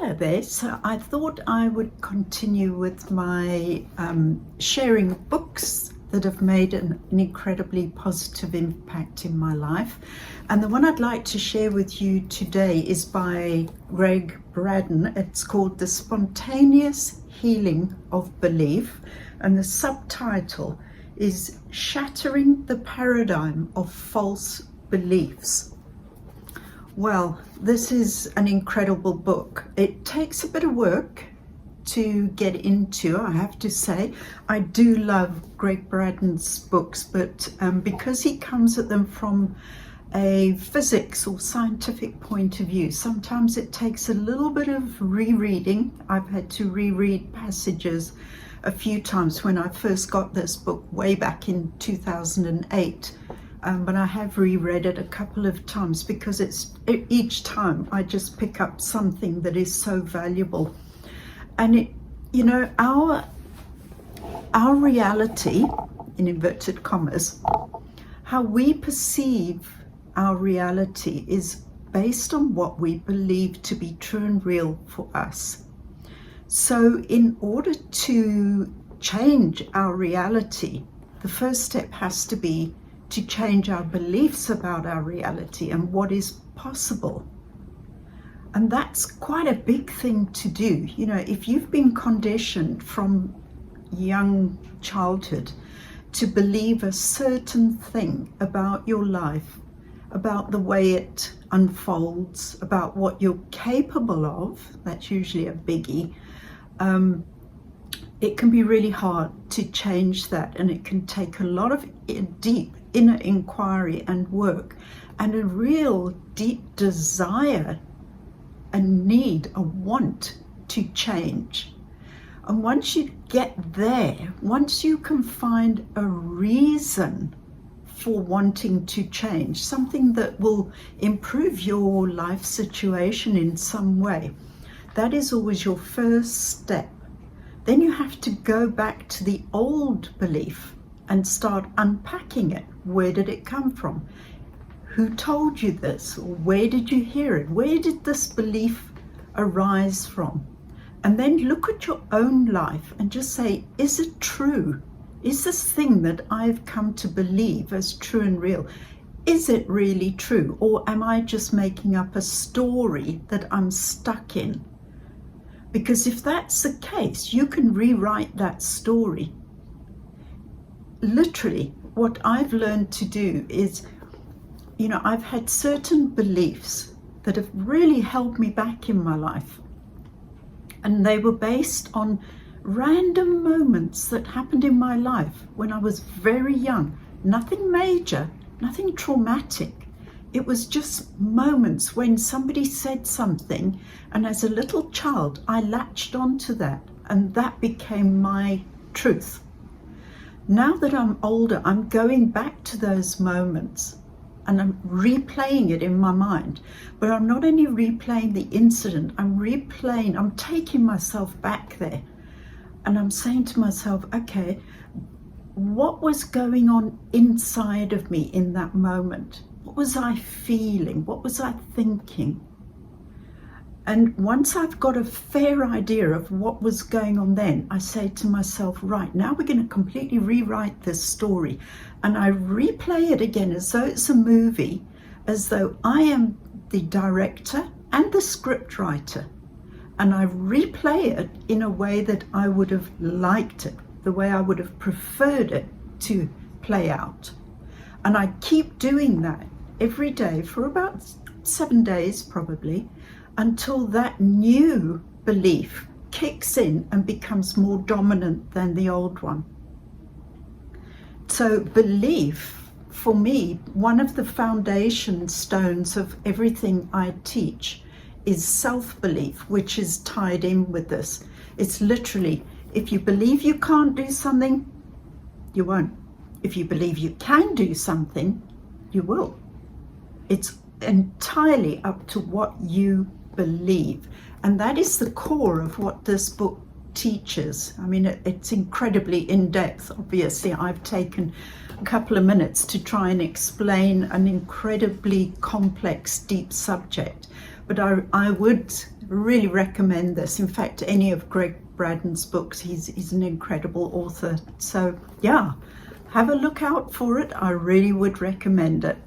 Hello there. So I thought I would continue with my sharing of books that have made an incredibly positive impact in my life. And the one I'd like to share with you today is by Gregg Braden. It's called The Spontaneous Healing of Belief, and the subtitle is Shattering the Paradigm of False Beliefs. Well, this is an incredible book. It takes a bit of work to get into, I have to say. I do love Gregg Braden's books, but because he comes at them from a physics or scientific point of view, sometimes it takes a little bit of rereading. I've had to reread passages a few times when I first got this book way back in 2008. But I have reread it a couple of times because each time I just pick up something that is so valuable. And our reality, in inverted commas, how we perceive our reality is based on what we believe to be true and real for us. So in order to change our reality, the first step has to be to change our beliefs about our reality and what is possible. And that's quite a big thing to do. You know, if you've been conditioned from young childhood to believe a certain thing about your life, about the way it unfolds, about what you're capable of, that's usually a biggie, it can be really hard to change that, and it can take a lot of deep inner inquiry and work and a real deep desire, a need, a want to change. And once you get there, once you can find a reason for wanting to change, something that will improve your life situation in some way, that is always your first step. Then you have to go back to the old belief and start unpacking it. Where did it come from? Who told you this? Or where did you hear it? Where did this belief arise from? And then look at your own life and just say, is it true? Is this thing that I've come to believe as true and real, is it really true? Or am I just making up a story that I'm stuck in? Because if that's the case, you can rewrite that story. Literally, what I've learned to do is, I've had certain beliefs that have really held me back in my life. And they were based on random moments that happened in my life when I was very young. Nothing major, nothing traumatic. It was just moments when somebody said something, and as a little child, I latched onto that, and that became my truth. Now that I'm older, I'm going back to those moments and I'm replaying it in my mind. But I'm not only replaying the incident, I'm taking myself back there. And I'm saying to myself, okay, what was going on inside of me in that moment? What was I feeling? What was I thinking? And once I've got a fair idea of what was going on then, I say to myself, right, now we're going to completely rewrite this story. And I replay it again as though it's a movie, as though I am the director and the script writer. And I replay it in a way that I would have liked it, the way I would have preferred it to play out. And I keep doing that every day for about 7 days probably, until that new belief kicks in and becomes more dominant than the old one. So belief, for me, one of the foundation stones of everything I teach is self-belief, which is tied in with this. It's literally, if you believe you can't do something, you won't. If you believe you can do something, you will. It's entirely up to what you believe. And that is the core of what this book teaches. I mean, it's incredibly in-depth. Obviously, I've taken a couple of minutes to try and explain an incredibly complex, deep subject. But I would really recommend this. In fact, any of Gregg Braden's books, he's an incredible author. So yeah, have a look out for it. I really would recommend it.